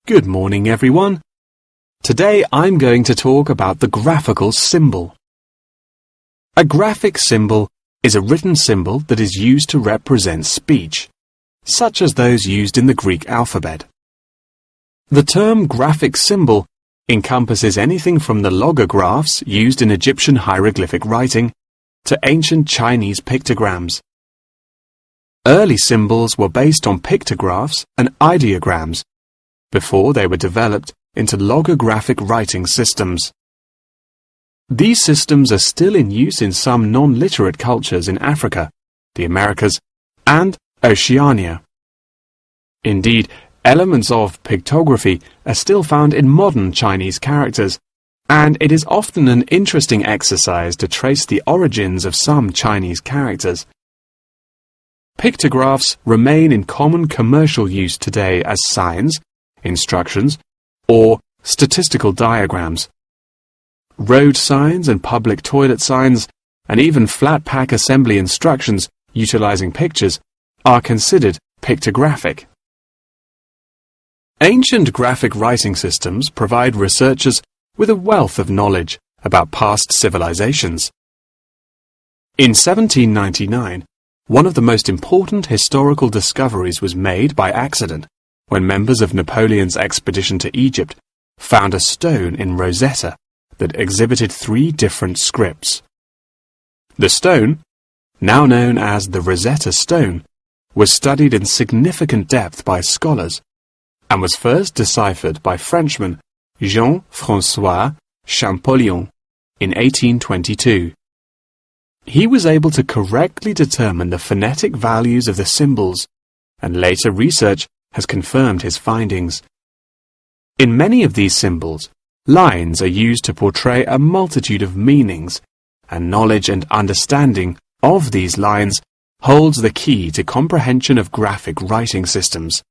Good morning, everyone. Today I'm going to talk about the graphical symbol. A graphic symbol is a written symbol that is used to represent speech, such as those used in the Greek alphabet. The term graphic symbol encompasses anything from the logographs used in Egyptian hieroglyphic writing to ancient Chinese pictograms. Early symbols were based on pictographs and ideograms before they were developed into logographic writing systems. These systems are still in use in some non-literate cultures in Africa, the Americas, and Oceania. Indeed, elements of pictography are still found in modern Chinese characters, and it is often an interesting exercise to trace the origins of some Chinese characters. Pictographs remain in common commercial use today as signs, instructions, or statistical diagrams. Road signs and public toilet signs, and even flat pack assembly instructions utilizing pictures, are considered pictographic. Ancient graphic writing systems provide researchers with a wealth of knowledge about past civilizations. In 1799, one of the most important historical discoveries was made by accident when members of Napoleon's expedition to Egypt found a stone in Rosetta that exhibited 3 different scripts. The stone, now known as the Rosetta Stone, was studied in significant depth by scholars and was first deciphered by Frenchman Jean-François Champollion in 1822. He was able to correctly determine the phonetic values of the symbols, and later research has confirmed his findings. In many of these symbols, lines are used to portray a multitude of meanings, and knowledge and understanding of these lines holds the key to comprehension of graphic writing systems.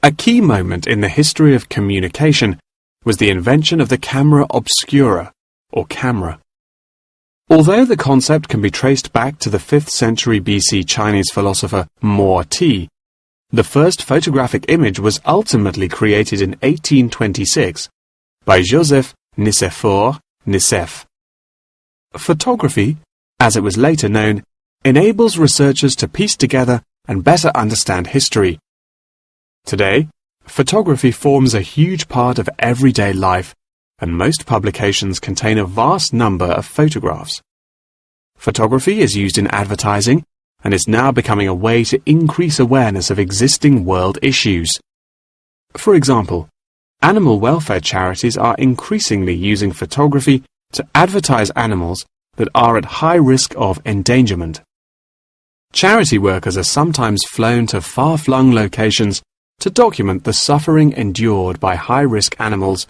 A key moment in the history of communication was the invention of the camera obscura, or camera. Although the concept can be traced back to the 5th century BC Chinese philosopher Mo Ti, the first photographic image was ultimately created in 1826 by Joseph Nicéphore Nicéph. Photography, as it was later known, enables researchers to piece together and better understand history. Today, photography forms a huge part of everyday life, and most publications contain a vast number of photographs. Photography is used in advertising and is now becoming a way to increase awareness of existing world issues. For example, animal welfare charities are increasingly using photography to advertise animals that are at high risk of endangerment. Charity workers are sometimes flown to far-flung locations to document the suffering endured by high-risk animals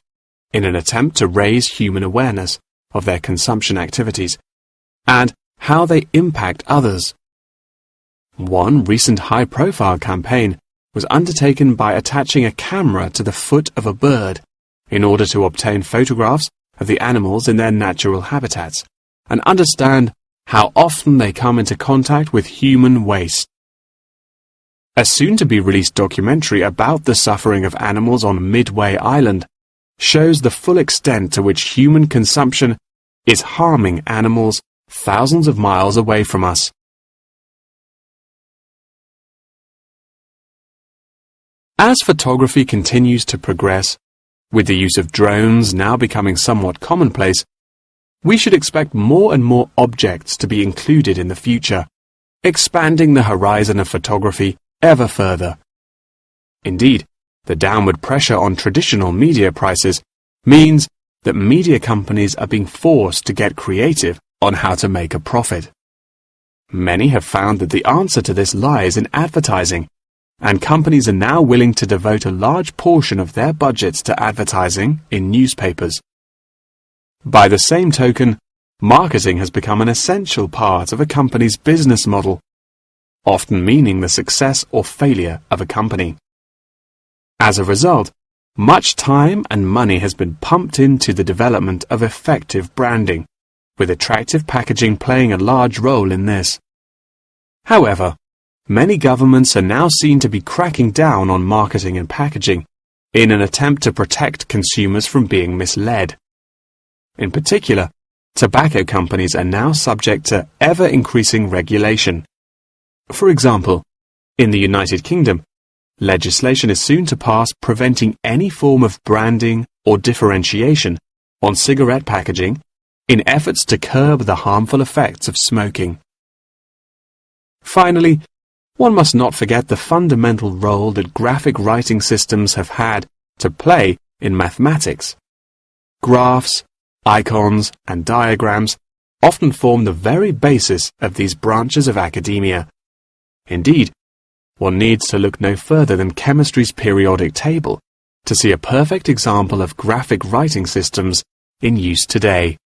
in an attempt to raise human awareness of their consumption activities and how they impact others. One recent high-profile campaign was undertaken by attaching a camera to the foot of a bird in order to obtain photographs of the animals in their natural habitats and understand how often they come into contact with human waste. A soon-to-be-released documentary about the suffering of animals on Midway Island shows the full extent to which human consumption is harming animals thousands of miles away from us. As photography continues to progress, with the use of drones now becoming somewhat commonplace, we should expect more and more objects to be included in the future, expanding the horizon of photography ever further. Indeed, the downward pressure on traditional media prices means that media companies are being forced to get creative on how to make a profit. Many have found that the answer to this lies in advertising, and companies are now willing to devote a large portion of their budgets to advertising in newspapers. By the same token, marketing has become an essential part of a company's business model, often meaning the success or failure of a company. As a result, much time and money has been pumped into the development of effective branding, with attractive packaging playing a large role in this. However, many governments are now seen to be cracking down on marketing and packaging in an attempt to protect consumers from being misled. In particular, tobacco companies are now subject to ever-increasing regulation. For example, in the United Kingdom, legislation is soon to pass preventing any form of branding or differentiation on cigarette packaging in efforts to curb the harmful effects of smoking. Finally, one must not forget the fundamental role that graphic writing systems have had to play in mathematics. Graphs, icons, and diagrams often form the very basis of these branches of academia. Indeed, one needs to look no further than chemistry's periodic table to see a perfect example of graphic writing systems in use today.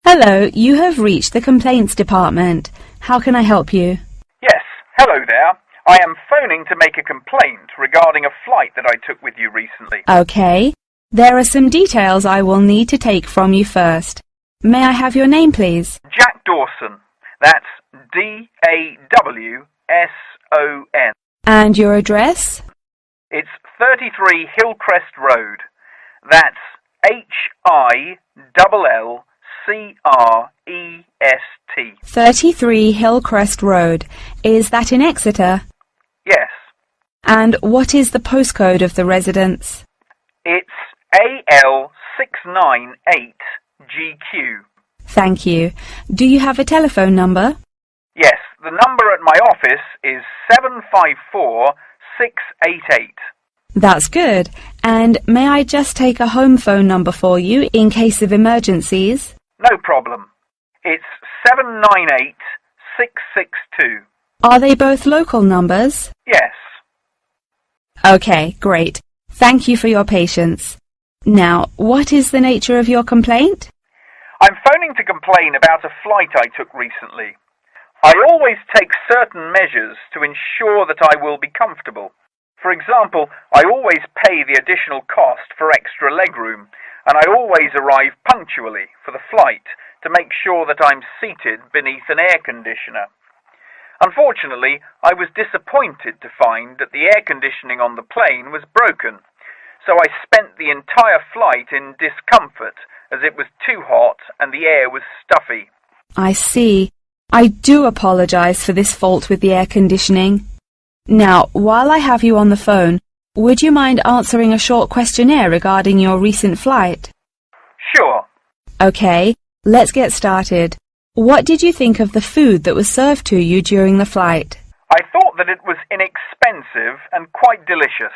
Hello, you have reached the complaints department. How can I help you? Yes, hello there. I am phoning to make a complaint regarding a flight that I took with you recently. Okay. There are some details I will need to take from you first. May I have your name, please? Jack Dawson. That's D-A-W-S-O-N. And your address? It's 33 Hillcrest Road. That's Hillcrest. 33 Hillcrest Road. Is that in Exeter? Yes. And what is the postcode of the residence? It's AL698GQ. Thank you. Do you have a telephone number? Yes, the number at my office is 754688. That's good. And may I just take a home phone number for you in case of emergencies? No problem. It's 798662. Are they both local numbers? Yes. Okay, great. Thank you for your patience. Now, what is the nature of your complaint? I'm phoning to complain about a flight I took recently. I always take certain measures to ensure that I will be comfortable. For example, I always pay the additional cost for extra legroom, and I always arrive punctually for the flight to make sure that I'm seated beneath an air conditioner. Unfortunately, I was disappointed to find that the air conditioning on the plane was broken, so I spent the entire flight in discomfort as it was too hot and the air was stuffy. I see. I do apologize for this fault with the air conditioning. Now, while I have you on the phone, would you mind answering a short questionnaire regarding your recent flight? Sure. Okay, let's get started. What did you think of the food that was served to you during the flight? I thought that it was inexpensive and quite delicious.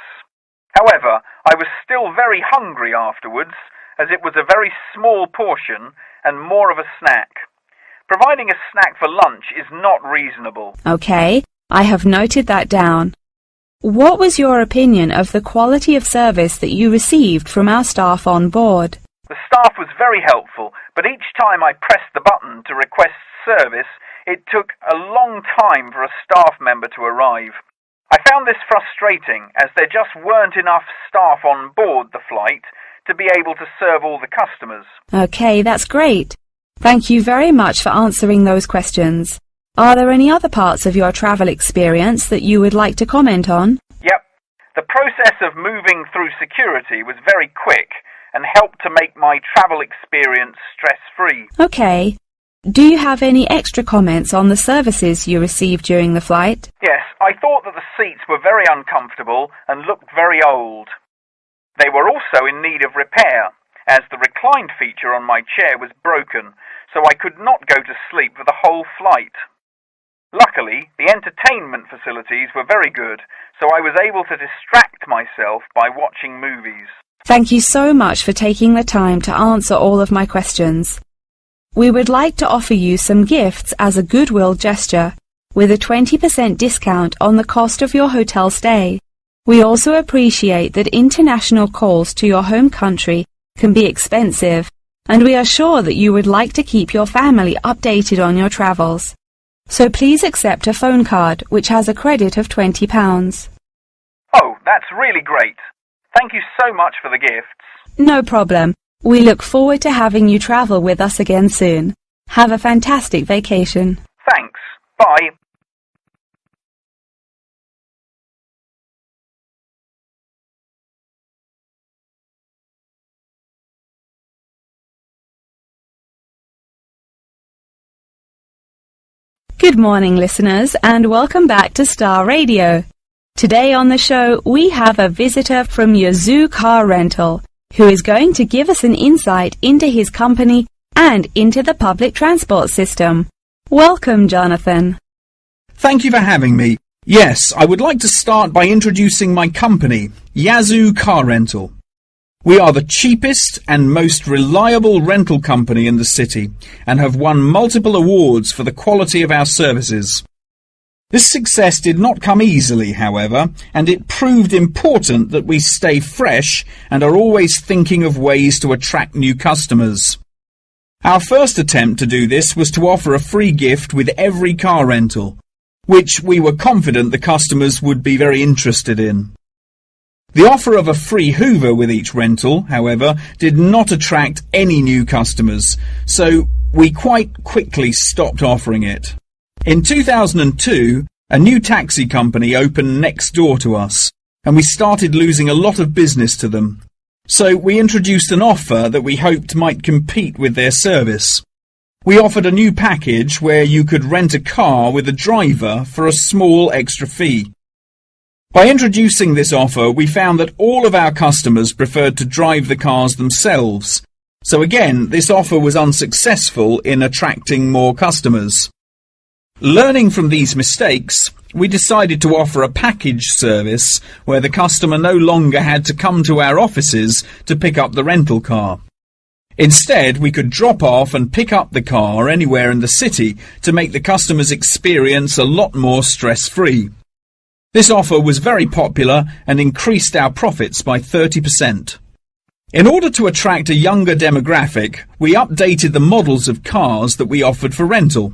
However, I was still very hungry afterwards, as it was a very small portion and more of a snack. Providing a snack for lunch is not reasonable. Okay, I have noted that down. What was your opinion of the quality of service that you received from our staff on board? The staff was very helpful, but each time I pressed the button to request service, it took a long time for a staff member to arrive. I found this frustrating, as there just weren't enough staff on board the flight to be able to serve all the customers. Okay, that's great. Thank you very much for answering those questions. Are there any other parts of your travel experience that you would like to comment on? Yep. The process of moving through security was very quick and helped to make my travel experience stress-free. Okay. Do you have any extra comments on the services you received during the flight? Yes, I thought that the seats were very uncomfortable and looked very old. They were also in need of repair, as the reclined feature on my chair was broken, so I could not go to sleep for the whole flight. Luckily, the entertainment facilities were very good, so I was able to distract myself by watching movies. Thank you so much for taking the time to answer all of my questions. We would like to offer you some gifts as a goodwill gesture, with a 20% discount on the cost of your hotel stay. We also appreciate that international calls to your home country can be expensive, and we are sure that you would like to keep your family updated on your travels. So please accept a phone card which has a credit of £20. Oh, that's really great. Thank you so much for the gifts. No problem. We look forward to having you travel with us again soon. Have a fantastic vacation. Thanks. Bye. Good morning, listeners, and welcome back to Star Radio. Today on the show, we have a visitor from Yazoo Car Rental, who is going to give us an insight into his company and into the public transport system. Welcome, Jonathan. Thank you for having me. Yes, I would like to start by introducing my company, Yazoo Car Rental. We are the cheapest and most reliable rental company in the city and have won multiple awards for the quality of our services. This success did not come easily, however, and it proved important that we stay fresh and are always thinking of ways to attract new customers. Our first attempt to do this was to offer a free gift with every car rental, which we were confident the customers would be very interested in. The offer of a free Hoover with each rental, however, did not attract any new customers, so we quite quickly stopped offering it. In 2002, a new taxi company opened next door to us, and we started losing a lot of business to them. So we introduced an offer that we hoped might compete with their service. We offered a new package where you could rent a car with a driver for a small extra fee. By introducing this offer, we found that all of our customers preferred to drive the cars themselves. So again, this offer was unsuccessful in attracting more customers. Learning from these mistakes, we decided to offer a package service where the customer no longer had to come to our offices to pick up the rental car. Instead, we could drop off and pick up the car anywhere in the city to make the customer's experience a lot more stress-free. This offer was very popular and increased our profits by 30%. In order to attract a younger demographic, we updated the models of cars that we offered for rental.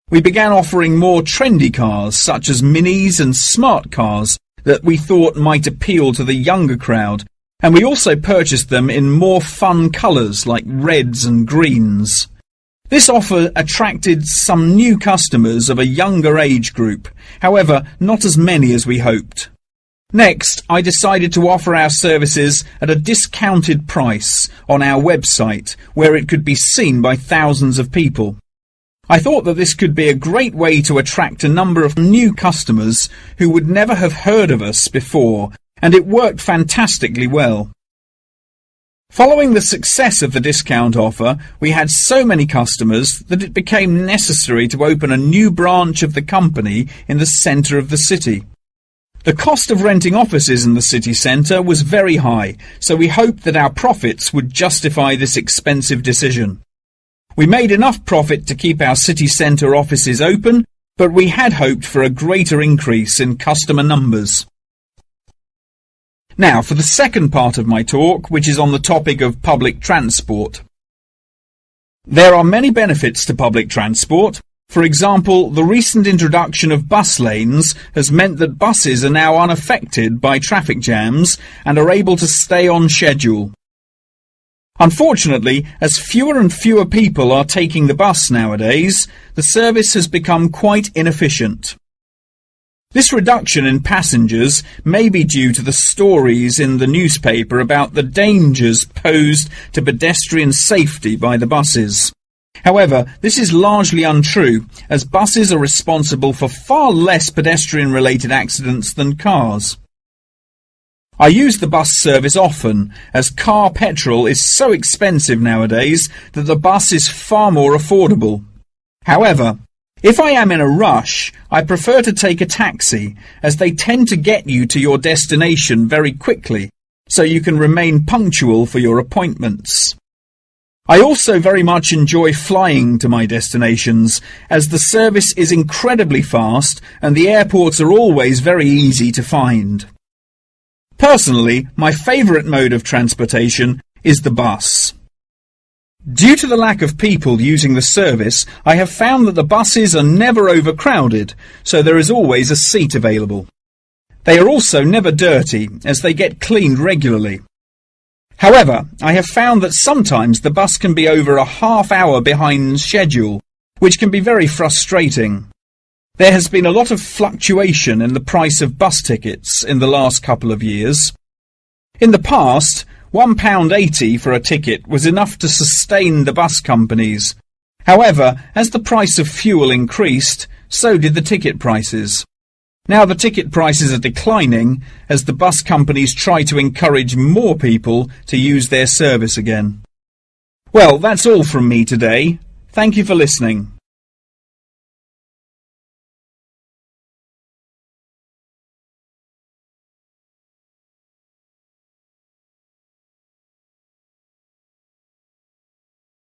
We began offering more trendy cars, such as minis and smart cars, that we thought might appeal to the younger crowd, and we also purchased them in more fun colours like reds and greens. This offer attracted some new customers of a younger age group, however, not as many as we hoped. Next, I decided to offer our services at a discounted price on our website, where it could be seen by thousands of people. I thought that this could be a great way to attract a number of new customers who would never have heard of us before, and it worked fantastically well. Following the success of the discount offer, we had so many customers that it became necessary to open a new branch of the company in the centre of the city. The cost of renting offices in the city centre was very high, so we hoped that our profits would justify this expensive decision. We made enough profit to keep our city centre offices open, but we had hoped for a greater increase in customer numbers. Now, for the second part of my talk, which is on the topic of public transport. There are many benefits to public transport. For example, the recent introduction of bus lanes has meant that buses are now unaffected by traffic jams and are able to stay on schedule. Unfortunately, as fewer and fewer people are taking the bus nowadays, the service has become quite inefficient. This reduction in passengers may be due to the stories in the newspaper about the dangers posed to pedestrian safety by the buses. However, this is largely untrue, as buses are responsible for far less pedestrian-related accidents than cars. I use the bus service often, as car petrol is so expensive nowadays that the bus is far more affordable. However, if I am in a rush, I prefer to take a taxi, as they tend to get you to your destination very quickly, so you can remain punctual for your appointments. I also very much enjoy flying to my destinations, as the service is incredibly fast and the airports are always very easy to find. Personally, my favourite mode of transportation is the bus. Due to the lack of people using the service, I have found that the buses are never overcrowded, so there is always a seat available. They are also never dirty, as they get cleaned regularly. However, I have found that sometimes the bus can be over a half hour behind schedule, which can be very frustrating. There has been a lot of fluctuation in the price of bus tickets in the last couple of years. In the past, £1.80 for a ticket was enough to sustain the bus companies. However, as the price of fuel increased, so did the ticket prices. Now the ticket prices are declining as the bus companies try to encourage more people to use their service again. Well, that's all from me today. Thank you for listening.